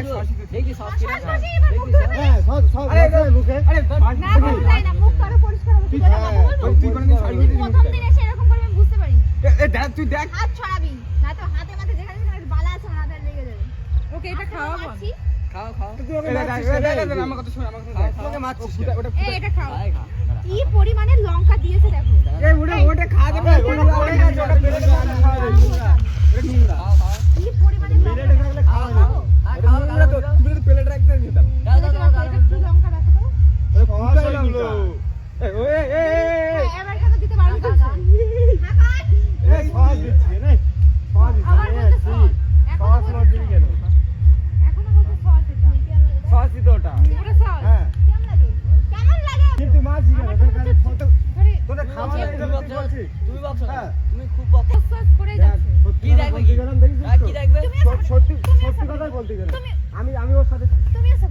দেখ দেখি সস কি হ্যাঁ সব আরে মুখে আরে না বলাই না মুখ আরো পরিষ্কার হবে তুই কোনদিন শাড়ি প্রথম দিন এসে এরকম করবে আমি বুঝতে পারি এ দেখ তুই দেখ হাত ছড়াবি না তো হাতে মাঝে যেখানে যেখানে বালা আছে ওনাদের লেগে যাবে ওকে এটা খাওয়াবো খাও তুই ওকে আমার কথা শোন আমার কথা শোন তোকে মারছিস ওটা এই এটা খাও খা কি পরিমাণে লঙ্কা দিয়েছে দেখো এই ওটা খা দে ওটা পেলে খাওয়া যাবে এটা নোংরা কি পরিমাণে লঙ্কা থাকলে খাওয়া যাবে এটা নোংরা তো তুই তো প্লেট রাখতে নিতাম এটা কি লঙ্কা দেখো তো ওই ফুটাই লঙ্কা এই এবার এটা তো দিতে পারবো না এই সস দিচ্ছে না সস আবার বলতে সস সস না দিবি কেন এখনো বলতে সস এটা সস দিতে ওটা ওটা সস হ্যাঁ কেমন লাগে কিন্তু মাছ দিবে না তাহলে ফটো ধরে তোরা খাওয়া লাগে বলছিস তুমি বকছো হ্যাঁ তুমি খুব বকছো সস করে যাচ্ছে কি দেখবে কি দেখবে সত্যি কথাই বলতে গেলাম আমি ওর সাথে তুমি এসে